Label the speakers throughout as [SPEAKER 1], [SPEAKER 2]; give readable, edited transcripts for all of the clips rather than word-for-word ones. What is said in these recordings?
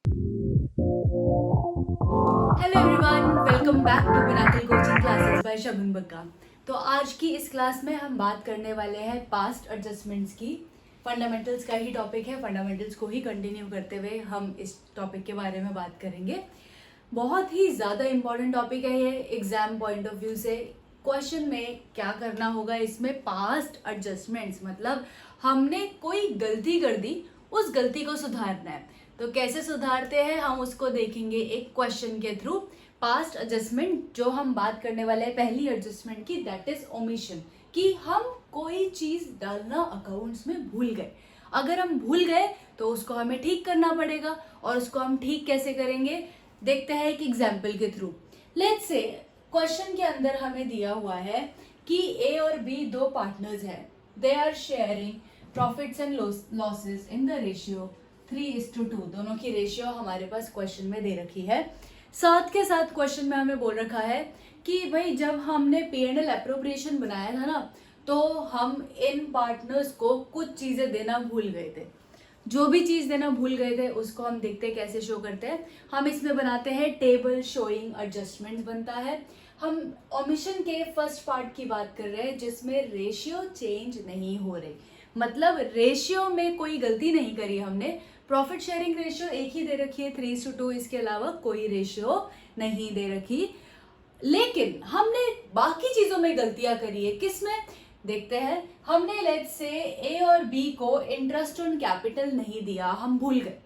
[SPEAKER 1] Hello everyone, welcome back to Pinnacle coaching classes by Shagun Bagga. तो आज की इस क्लास में हम बात करने वाले हैं पास्ट एडजस्टमेंट्स की। फंडामेंटल्स का ही टॉपिक है, फंडामेंटल्स को ही कंटिन्यू करते हुए हम इस टॉपिक के बारे में बात करेंगे। बहुत ही ज़्यादा इंपॉर्टेंट टॉपिक है ये एग्जाम पॉइंट ऑफ व्यू से। क्वेश्चन में क्या करना होगा, इसमें पास्ट एडजस्टमेंट्स मतलब हमने कोई गलती कर दी, उस गलती को सुधारना है। तो कैसे सुधारते हैं हम उसको देखेंगे एक क्वेश्चन के थ्रू। पास्ट एडजस्टमेंट जो हम बात करने वाले हैं पहली एडजस्टमेंट की, दैट इज ओमिशन, कि हम कोई चीज डालना अकाउंट्स में भूल गए। अगर हम भूल गए तो उसको हमें ठीक करना पड़ेगा, और उसको हम ठीक कैसे करेंगे देखते हैं एक एग्जाम्पल के थ्रू। लेट्स से क्वेश्चन के अंदर हमें दिया हुआ है कि ए और बी दो पार्टनर्स हैं, they are sharing profits and losses in the ratio 3:2। दोनों की रेशियो हमारे पास क्वेश्चन में दे रखी है। साथ के साथ क्वेश्चन में हमें बोल रखा है कि भाई जब हमने P&L एप्रोप्रिएशन बनाया था ना, तो हम इन पार्टनर्स को कुछ चीजें देना भूल गए थे। जो भी चीज देना भूल गए थे उसको हम देखते हैं कैसे शो करते हैं। हम इसमें बनाते हैं टेबल शोइंग एडजस्टमेंट्स बनता है। हम ओमिशन के फर्स्ट पार्ट की बात कर रहे हैं जिसमें रेशियो चेंज नहीं हो रही, मतलब रेशियो में कोई गलती नहीं करी हमने। प्रॉफिट शेयरिंग रेशियो एक ही दे रखी है 3:2, इसके अलावा कोई रेशियो नहीं दे रखी। लेकिन हमने बाकी चीजों में गलतियां करी है। किसमें देखते हैं। हमने लेट्स से ए और बी को इंटरेस्ट ऑन कैपिटल नहीं दिया, हम भूल गए।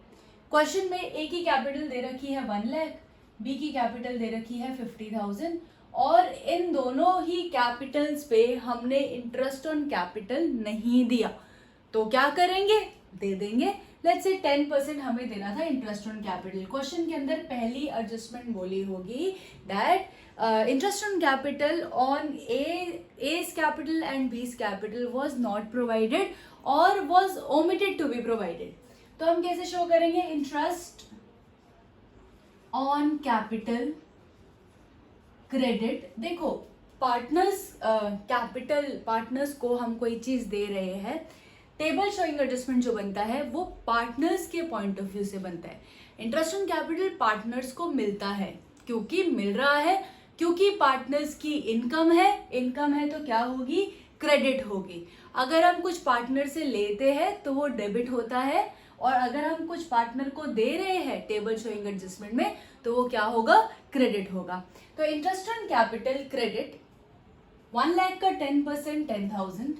[SPEAKER 1] क्वेश्चन में ए की कैपिटल दे रखी है 1 लाख, बी की कैपिटल दे रखी है 50,000, और इन दोनों ही कैपिटल्स पे हमने इंटरेस्ट ऑन कैपिटल नहीं दिया। तो क्या करेंगे, दे देंगे। लेट्स से 10% हमें देना था इंटरेस्ट ऑन कैपिटल। क्वेश्चन के अंदर पहली एडजस्टमेंट बोली होगी that interest on capital on A's capital and B's capital was not provided और was omitted to be provided. तो हम कैसे शो करेंगे, इंटरेस्ट ऑन कैपिटल क्रेडिट। देखो पार्टनर्स कैपिटल पार्टनर्स को हम कोई चीज दे रहे हैं। टेबल शोइंग एडजस्टमेंट जो बनता है वो पार्टनर्स के पॉइंट ऑफ व्यू से बनता है। इंटरेस्ट ऑन कैपिटल पार्टनर्स को मिलता है, क्योंकि मिल रहा है, क्योंकि पार्टनर्स की इनकम है तो क्या होगी, क्रेडिट होगी। अगर हम कुछ पार्टनर से लेते हैं तो वो डेबिट होता है, और अगर हम कुछ पार्टनर को दे रहे हैं टेबल शोइंग एडजस्टमेंट में तो वो क्या होगा, क्रेडिट होगा। तो interest on capital credit 1 lakh का 10% 10,000,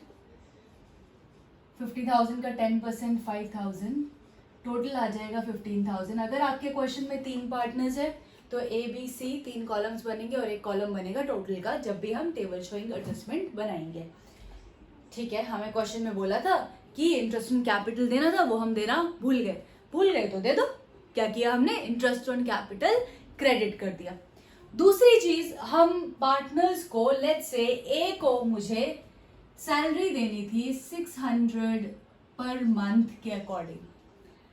[SPEAKER 1] 50,000 का 10% 5,000, टोटल आ जाएगा 15,000। अगर आपके क्वेश्चन में 3 पार्टनर्स है तो ए बी सी 3 कॉलम्स बनेंगे और एक कॉलम बनेगा टोटल का, जब भी हम टेबल शोइंग एडजस्टमेंट बनाएंगे। ठीक है, हमें क्वेश्चन में बोला था कि इंटरेस्ट ऑन कैपिटल देना था, वो हम देना भूल गए तो दे दो। क्या किया हमने, इंटरेस्ट ऑन कैपिटल क्रेडिट कर दिया। दूसरी चीज, हम पार्टनर्स को लेट्स से ए को मुझे सैलरी देनी थी 600 पर मंथ के अकॉर्डिंग।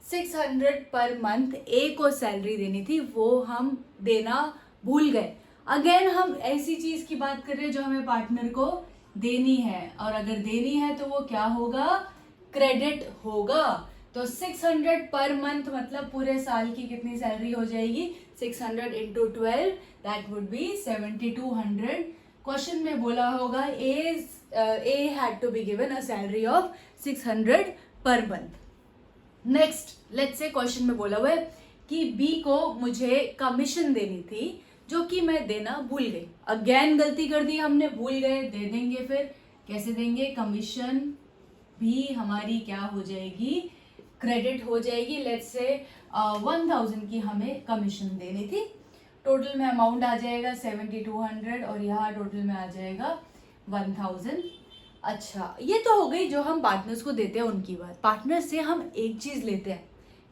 [SPEAKER 1] 600 पर मंथ ए को सैलरी देनी थी, वो हम देना भूल गए। अगेन हम ऐसी चीज की बात कर रहे हैं जो हमें पार्टनर को देनी है, और अगर देनी है तो वो क्या होगा, क्रेडिट होगा। तो 600 पर मंथ मतलब पूरे साल की कितनी सैलरी हो जाएगी, 600 into 12 that would be 7200। Question में बोला होगा A had to be given a salary of 600 per month. Next let's say question में बोला हुआ है कि बी को मुझे कमीशन देनी थी जो कि मैं देना भूल गई। अगेन गलती कर दी हमने, भूल गए, दे देंगे। फिर कैसे देंगे, कमीशन भी हमारी क्या हो जाएगी, क्रेडिट हो जाएगी। लेट्स से 1,000 की हमें कमीशन देनी थी। टोटल में अमाउंट आ जाएगा 7200 और यहाँ टोटल में आ जाएगा 1000। अच्छा, ये तो हो गई जो हम पार्टनर्स को देते हैं उनकी बात। पार्टनर से हम एक चीज लेते हैं,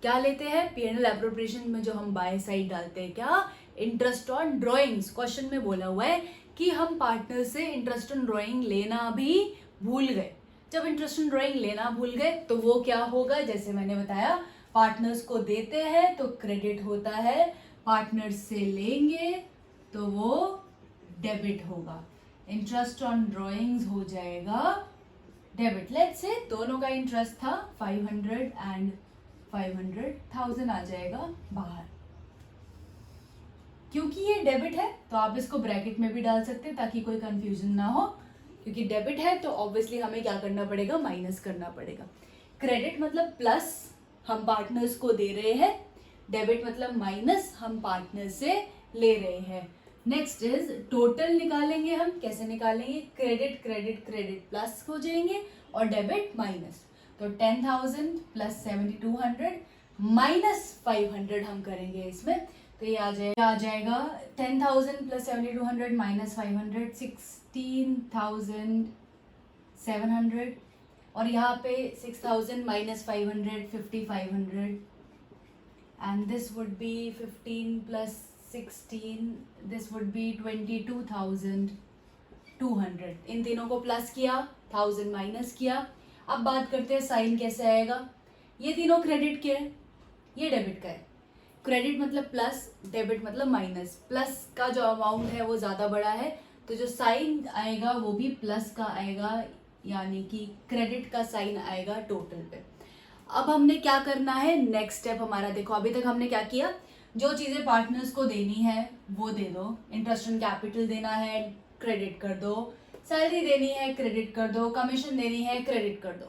[SPEAKER 1] क्या लेते हैं, P&L एप्रोप्रिएशन में जो हम बाय साइड डालते हैं, क्या, इंटरेस्ट ऑन ड्रॉइंग्स। क्वेश्चन में बोला हुआ है कि हम पार्टनर से इंटरेस्ट ऑन ड्रॉइंग लेना भी भूल गए। जब इंटरेस्ट ऑन ड्रॉइंग लेना भूल गए तो वो क्या होगा, जैसे मैंने बताया, पार्टनर्स को देते हैं तो क्रेडिट होता है, पार्टनर्स से लेंगे तो वो डेबिट होगा। इंटरेस्ट ऑन ड्रॉइंग्स हो जाएगा डेबिट। लेट्स से दोनों का इंटरेस्ट था 500 एंड 500, 1000 आ जाएगा बाहर। क्योंकि ये डेबिट है तो आप इसको ब्रैकेट में भी डाल सकते हैं ताकि कोई कंफ्यूजन ना हो। क्योंकि डेबिट है तो ऑब्वियसली हमें क्या करना पड़ेगा, माइनस करना पड़ेगा। क्रेडिट मतलब प्लस, हम पार्टनर्स को दे रहे हैं। डेबिट मतलब माइनस, हम पार्टनर से ले रहे हैं। नेक्स्ट इज टोटल निकालेंगे हम। कैसे निकालेंगे? क्रेडिट क्रेडिट क्रेडिट प्लस हो जाएंगे और डेबिट माइनस। तो 10,000 प्लस 7,200 माइनस 500 हम करेंगे इसमें। तो ये आ जाएगा 10,000 प्लस 7,200 माइनस 500, 16,700। और यहाँ पे 6,000 minus 500, 5,500। And this would be 15 plus 16, this would be 22,200। इन तीनों को प्लस किया, 1000 माइनस किया। अब बात करते हैं साइन कैसे आएगा। ये तीनों क्रेडिट के हैं, ये डेबिट का है। क्रेडिट मतलब प्लस, डेबिट मतलब माइनस। प्लस का जो अमाउंट है वो ज़्यादा बड़ा है तो जो साइन आएगा वो भी प्लस का आएगा, यानी कि क्रेडिट का साइन आएगा टोटल पे। अब हमने क्या करना है, नेक्स्ट स्टेप हमारा देखो। अभी तक हमने क्या किया, जो चीज़ें पार्टनर्स को देनी है वो दे दो। इंटरेस्ट ऑन कैपिटल देना है, क्रेडिट कर दो। सैलरी देनी है, क्रेडिट कर दो। कमीशन देनी है, क्रेडिट कर दो।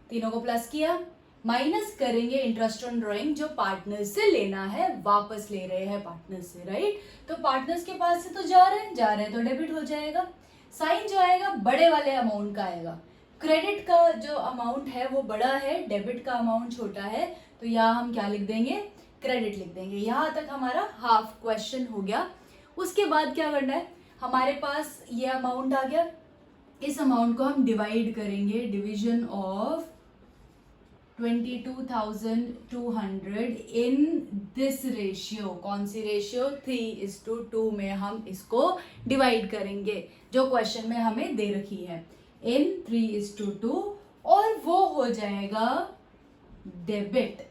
[SPEAKER 1] तीनों को प्लस किया। माइनस करेंगे इंटरेस्ट ऑन ड्रॉइंग, जो पार्टनर से लेना है, वापस ले रहे हैं पार्टनर से, राइट। तो पार्टनर्स के पास से तो जा रहे हैं तो डेबिट हो जाएगा। साइन जो आएगा बड़े वाले अमाउंट का आएगा। क्रेडिट का जो अमाउंट है वो बड़ा है, डेबिट का अमाउंट छोटा है, तो यहाँ हम क्या लिख देंगे, क्रेडिट लिख देंगे। यहाँ तक हमारा हाफ क्वेश्चन हो गया। उसके बाद क्या करना है, हमारे पास ये अमाउंट आ गया। इस अमाउंट को हम डिवाइड करेंगे, division of 22,200 in this ratio. कौन सी रेशियो? 3:2 में हम इसको डिवाइड करेंगे जो क्वेश्चन में हमें दे रखी है, इन 3:2, और वो हो जाएगा डेबिट।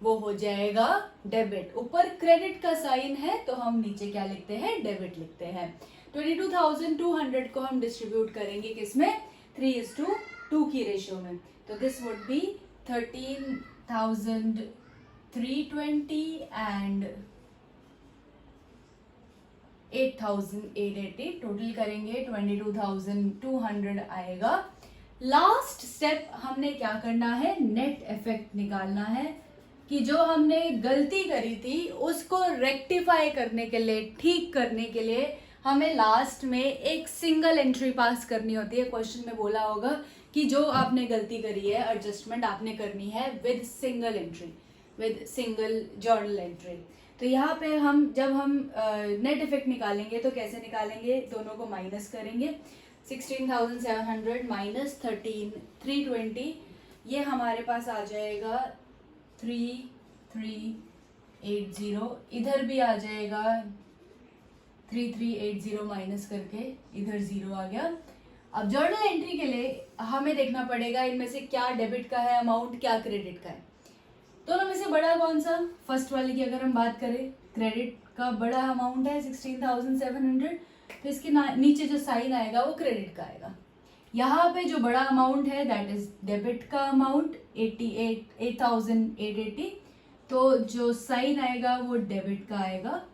[SPEAKER 1] वो हो जाएगा डेबिट। ऊपर क्रेडिट का साइन है तो हम नीचे क्या लिखते हैं, डेबिट लिखते हैं। 22,200 को हम डिस्ट्रीब्यूट करेंगे किसमें, 3:2 की रेशियो में। तो this would be 13,320 and 8,880। Total करेंगे 22,200 आएगा। लास्ट स्टेप हमने क्या करना है, नेट इफेक्ट निकालना है कि जो हमने गलती करी थी उसको रेक्टिफाई करने के लिए, ठीक करने के लिए हमें लास्ट में एक सिंगल एंट्री पास करनी होती है। क्वेश्चन में बोला होगा कि जो आपने गलती करी है, एडजस्टमेंट आपने करनी है with single entry, with single journal entry. तो यहाँ पे जब हम नेट इफेक्ट निकालेंगे तो कैसे निकालेंगे, दोनों को माइनस करेंगे। 16,700 माइनस 13,320, ये हमारे पास आ जाएगा 3,380। इधर भी आ जाएगा 3,380 माइनस करके इधर 0 आ गया। अब जर्नल एंट्री के लिए हमें देखना पड़ेगा इनमें से क्या डेबिट का है अमाउंट, क्या क्रेडिट का है। दोनों में से बड़ा कौन सा? फर्स्ट वाले की अगर हम बात करें, क्रेडिट का बड़ा अमाउंट है 16,700, तो इसके नीचे जो साइन आएगा वो क्रेडिट का आएगा। यहाँ पे जो बड़ा अमाउंट है दैट इज डेबिट का अमाउंट 8,880, तो जो साइन आएगा वो डेबिट का आएगा।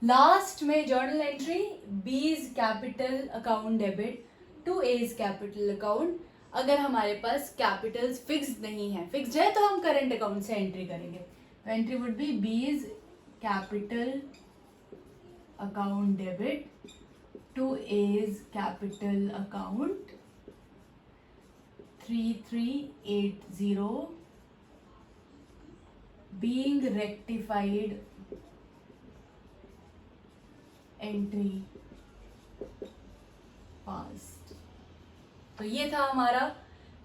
[SPEAKER 1] लास्ट में journal entry, B's capital account debit to A's capital account. अगर हमारे पास कैपिटल्स फिक्स्ड नहीं है, फिक्स्ड है तो हम करंट अकाउंट से एंट्री करेंगे। तो entry would be B's capital account debit to A's capital account 3,380 being rectified entry past। तो ये था हमारा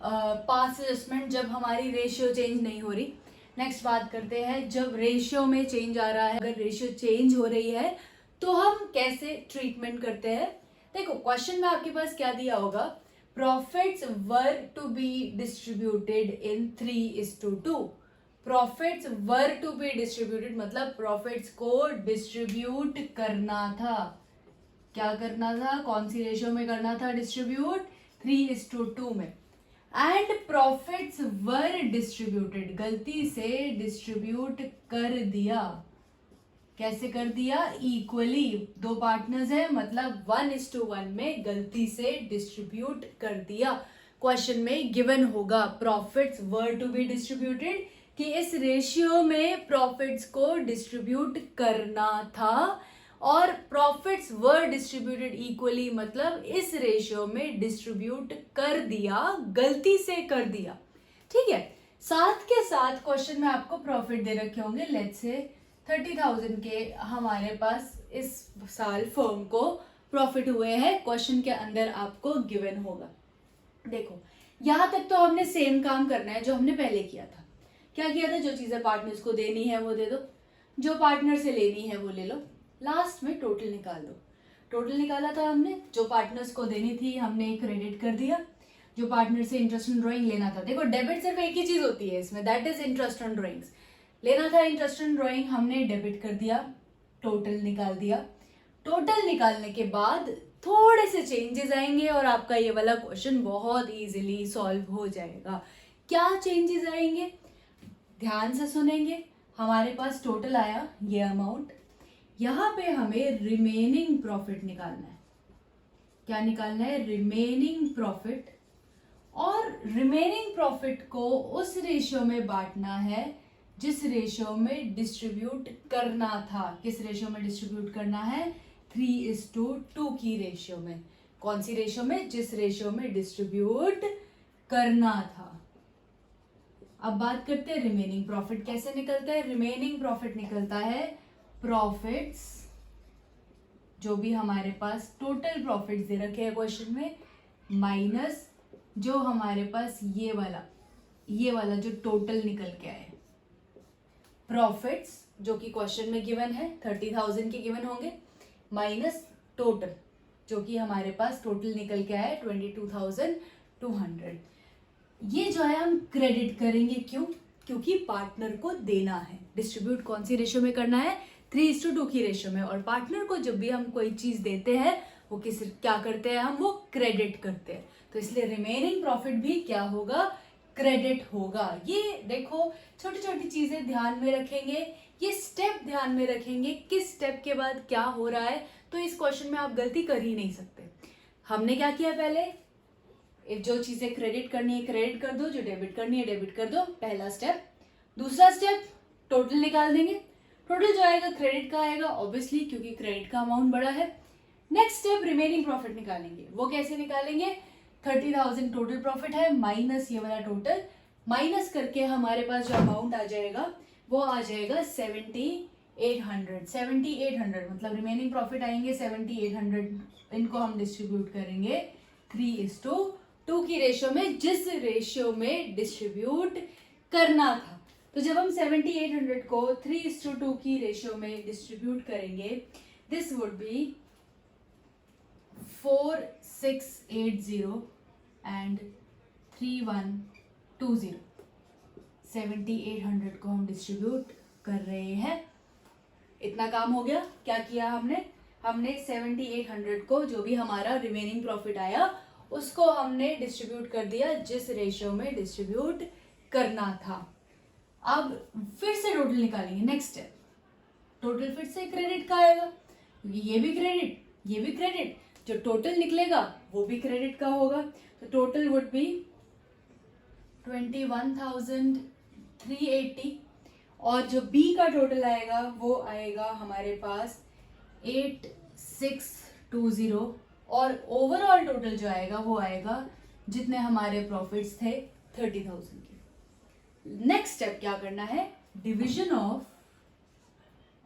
[SPEAKER 1] पास्ट एडजस्टमेंट जब हमारी रेशियो चेंज नहीं हो रही। नेक्स्ट बात करते हैं जब रेशियो में चेंज आ रहा है, अगर रेशियो चेंज हो रही है तो हम कैसे ट्रीटमेंट करते हैं। देखो क्वेश्चन में आपके पास क्या दिया होगा, profits were to be distributed in 3:2। Profits were to be distributed मतलब प्रॉफिट्स को डिस्ट्रीब्यूट करना था। क्या करना था, कौन सी रेशियो में करना था डिस्ट्रीब्यूट, 3:2 में। एंड प्रॉफिट्स वर डिस्ट्रीब्यूटेड, गलती से डिस्ट्रीब्यूट कर दिया। कैसे कर दिया? इक्वली, दो पार्टनर्स है मतलब 1:1 में गलती से डिस्ट्रीब्यूट कर दिया। क्वेश्चन में गिवन होगा profits were to be distributed, कि इस रेशियो में प्रॉफिट्स को डिस्ट्रीब्यूट करना था, और प्रॉफिट्स वर डिस्ट्रीब्यूटेड इक्वली मतलब इस रेशियो में डिस्ट्रीब्यूट कर दिया, गलती से कर दिया। ठीक है, साथ के साथ क्वेश्चन में आपको प्रॉफिट दे रखे होंगे, लेट्स से 30,000 के हमारे पास इस साल फर्म को प्रॉफिट हुए हैं, क्वेश्चन के अंदर आपको गिवन होगा। देखो यहां तक तो हमने सेम काम करना है जो हमने पहले किया था। क्या किया था? जो चीजें पार्टनर्स को देनी है वो दे दो, जो पार्टनर से लेनी है वो ले लो, लास्ट में टोटल निकाल दो। टोटल निकाला था हमने, जो पार्टनर्स को देनी थी हमने क्रेडिट कर दिया, जो पार्टनर से इंटरेस्ट ऑन ड्राइंग लेना था, देखो डेबिट सिर्फ एक ही चीज होती है इसमें, that is interest on drawings, लेना था इंटरेस्ट ऑन ड्राइंग, हमने डेबिट कर दिया, टोटल निकाल दिया। टोटल निकालने के बाद थोड़े से चेंजेस आएंगे और आपका ये वाला क्वेश्चन बहुत इजीली सॉल्व हो जाएगा। क्या चेंजेस आएंगे? ध्यान से सुनेंगे। हमारे पास टोटल आया ये अमाउंट, यहाँ पे हमें रिमेनिंग प्रॉफिट निकालना है। क्या निकालना है? रिमेनिंग प्रॉफिट, और रिमेनिंग प्रॉफिट को उस रेशियो में बांटना है जिस रेशियो में डिस्ट्रीब्यूट करना था। किस रेशियो में डिस्ट्रीब्यूट करना है? 3:2 की रेशियो में। कौन सी रेशियो में? जिस रेशियो में डिस्ट्रीब्यूट करना था। अब बात करते हैं रिमेनिंग प्रॉफिट कैसे निकलता है। रिमेनिंग प्रॉफिट निकलता है प्रॉफिट्स, जो भी हमारे पास टोटल प्रॉफिट्स दे रखे हैं क्वेश्चन में, माइनस जो हमारे पास ये वाला जो टोटल निकल के आए प्रॉफिट्स, जो कि क्वेश्चन में गिवन है 30,000 के गिवन होंगे, माइनस टोटल जो कि हमारे पास टोटल निकल के आया 22,200। ये जो है हम क्रेडिट करेंगे, क्यों? क्योंकि पार्टनर को देना है। डिस्ट्रीब्यूट कौन सी रेशियो में करना है? 3:2 की रेशियो में। और पार्टनर को जब भी हम कोई चीज देते हैं वो क्या करते हैं? हम वो क्रेडिट करते हैं। तो इसलिए रिमेनिंग प्रॉफिट भी क्या होगा? क्रेडिट होगा। ये देखो छोटी छोटी चीजें ध्यान में रखेंगे, ये स्टेप ध्यान में रखेंगे, किस स्टेप के बाद क्या हो रहा है, तो इस क्वेश्चन में आप गलती कर ही नहीं सकते। हमने क्या किया? पहले जो चीजें क्रेडिट करनी है क्रेडिट कर दो, जो डेबिट करनी है डेबिट कर दो, पहला स्टेप। दूसरा स्टेप टोटल निकाल देंगे, टोटल जो आएगा क्रेडिट का आएगा ऑब्वियसली, क्योंकि क्रेडिट का अमाउंट बड़ा है। नेक्स्ट स्टेप रिमेनिंग प्रॉफिट निकालेंगे। वो कैसे निकालेंगे? 30,000 टोटल प्रॉफिट है, माइनस ये वाला टोटल, माइनस करके हमारे पास जो अमाउंट आ जाएगा वो आ जाएगा 7,800। 7,800 मतलब रिमेनिंग प्रॉफिट आएंगे 7,800, इनको हम डिस्ट्रीब्यूट करेंगे 3:2 की रेशियो में, जिस रेशियो में डिस्ट्रीब्यूट करना था। तो जब हम 7,800 को 3:2 की रेशियो में डिस्ट्रीब्यूट करेंगे, दिस वुड बी 4,680 एंड 3,120। 7,800 को हम डिस्ट्रीब्यूट कर रहे हैं। इतना काम हो गया। क्या किया हमने? हमने 7,800 को, जो भी हमारा रिमेनिंग प्रॉफिट आया, उसको हमने डिस्ट्रीब्यूट कर दिया जिस रेशियो में डिस्ट्रीब्यूट करना था। अब फिर से टोटल निकालेंगे। नेक्स्ट स्टेप, टोटल फिर से क्रेडिट का आएगा, क्योंकि ये भी क्रेडिट ये भी क्रेडिट, जो टोटल निकलेगा वो भी क्रेडिट का होगा। तो टोटल वुड बी 21,380, और जो बी का टोटल आएगा वो आएगा हमारे पास 8,620, और ओवरऑल टोटल जो आएगा वो आएगा जितने हमारे प्रॉफिट्स थे 30,000 के। नेक्स्ट स्टेप क्या करना है? डिवीजन ऑफ,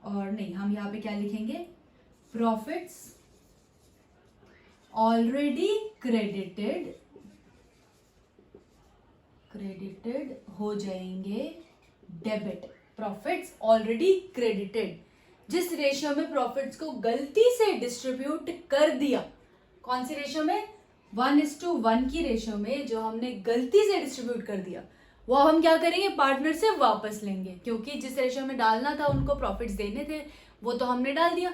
[SPEAKER 1] और नहीं, हम यहाँ पे क्या लिखेंगे? प्रॉफिट्स ऑलरेडी क्रेडिटेड हो जाएंगे डेबिट। प्रॉफिट्स ऑलरेडी क्रेडिटेड, जिस रेशियो में प्रॉफिट्स को गलती से डिस्ट्रीब्यूट कर दिया। कौन सी रेशियो में? 1:1 की रेशियो में जो हमने गलती से डिस्ट्रीब्यूट कर दिया, वो हम क्या करेंगे? पार्टनर से वापस लेंगे, क्योंकि जिस रेशियो में डालना था उनको प्रॉफिट्स देने थे वो तो हमने डाल दिया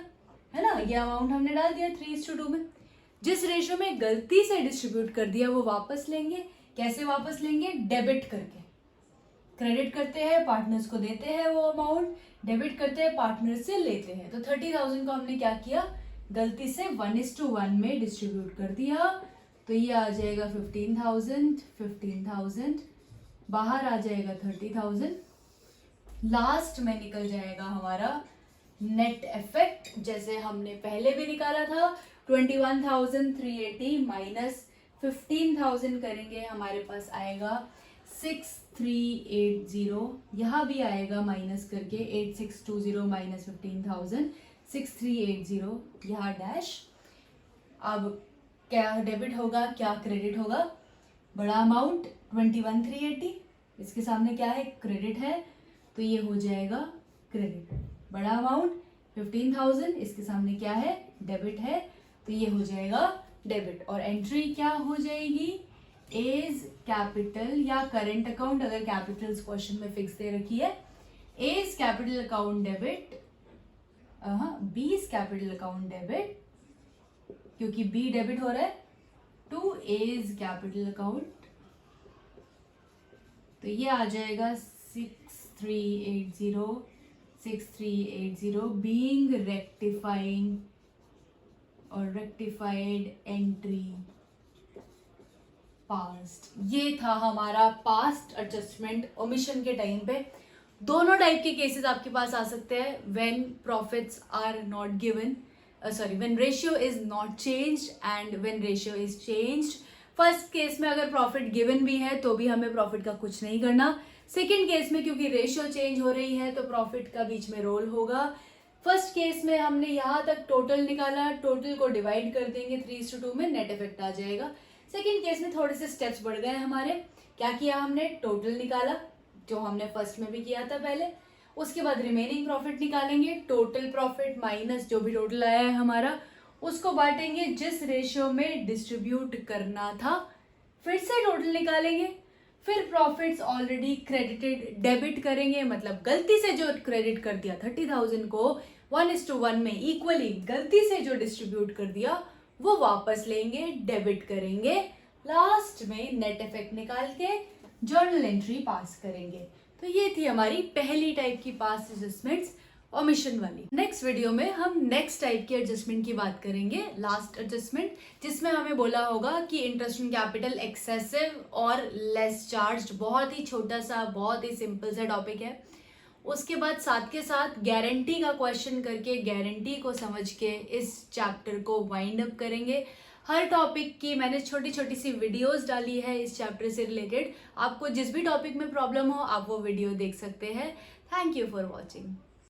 [SPEAKER 1] है ना, ये अमाउंट हमने डाल दिया 3:2 में। जिस रेशियो में गलती से डिस्ट्रीब्यूट कर दिया वो वापस लेंगे। कैसे वापस लेंगे? डेबिट करके। क्रेडिट करते हैं, पार्टनर्स को देते हैं वो अमाउंट, डेबिट करते हैं, पार्टनर से लेते हैं। तो 30,000 को हमने क्या किया? गलती से 1:1 में डिस्ट्रीब्यूट कर दिया। तो ये आ जाएगा 15,000, बाहर आ जाएगा 30,000, लास्ट में निकल जाएगा हमारा नेट इफेक्ट, जैसे हमने पहले भी निकाला था। 21,380 माइनस 15,000 करेंगे, हमारे पास आएगा 6380। यहाँ भी आएगा माइनस करके 8620 माइनस 15,000, 6380, यहाँ डैश। अब क्या डेबिट होगा, क्या क्रेडिट होगा? बड़ा अमाउंट 21,380, इसके सामने क्या है? क्रेडिट है, तो ये हो जाएगा क्रेडिट। बड़ा अमाउंट 15,000, इसके सामने क्या है? डेबिट है, तो ये हो जाएगा डेबिट। और एंट्री क्या हो जाएगी? एज कैपिटल या करेंट अकाउंट, अगर कैपिटल्स क्वेश्चन में फिक्स दे रखी है। A's capital account debit, B's capital account debit, क्योंकि बी डेबिट हो रहा है, टू एज कैपिटल अकाउंट। तो ये आ जाएगा 6380 बीइंग रेक्टिफाइंग और रेक्टिफाइड एंट्री पास्ट। ये था हमारा पास्ट एडजस्टमेंट ओमिशन के टाइम पे। दोनों टाइप के केसेस आपके पास आ सकते हैं, when profits are not given, when ratio is not changed and when ratio is changed. First case में अगर प्रॉफिट गिवन भी है तो भी हमें प्रॉफिट का कुछ नहीं करना। सेकेंड केस में क्योंकि रेशियो चेंज हो रही है तो प्रॉफिट का बीच में रोल होगा। फर्स्ट केस में हमने यहाँ तक टोटल निकाला, टोटल को डिवाइड कर देंगे 3:2 में, नेट इफेक्ट आ जाएगा। सेकेंड केस में थोड़े से स्टेप्स बढ़ गए हमारे। क्या किया हमने? टोटल निकाला, जो हमने फर्स्ट में भी किया था पहले। उसके बाद रिमेनिंग प्रॉफिट निकालेंगे, टोटल प्रॉफिट माइनस जो भी टोटल आया है हमारा, उसको बांटेंगे जिस रेशियो में डिस्ट्रीब्यूट करना था, फिर से टोटल निकालेंगे, फिर प्रॉफिट्स ऑलरेडी क्रेडिटेड डेबिट करेंगे, मतलब गलती से जो क्रेडिट कर दिया 30,000 को 1:1 में इक्वली गलती से जो डिस्ट्रीब्यूट कर दिया वो वापस लेंगे, डेबिट करेंगे, लास्ट में नेट इफेक्ट निकाल के जर्नल एंट्री पास करेंगे। तो ये थी हमारी पहली टाइप की पास्ट एडजस्टमेंट्स, ओमिशन वाली। नेक्स्ट वीडियो में हम नेक्स्ट टाइप की एडजस्टमेंट की बात करेंगे, लास्ट एडजस्टमेंट, जिसमें हमें बोला होगा कि इंटरेस्ट इन कैपिटल एक्सेसिव और लेस चार्ज। बहुत ही छोटा सा, बहुत ही सिंपल सा टॉपिक है। उसके बाद साथ के साथ गारंटी का क्वेश्चन करके गारंटी को समझ के इस चैप्टर को वाइंड अप करेंगे। हर टॉपिक की मैंने छोटी छोटी सी वीडियोस डाली है इस चैप्टर से रिलेटेड। आपको जिस भी टॉपिक में प्रॉब्लम हो आप वो वीडियो देख सकते हैं। Thank you for watching.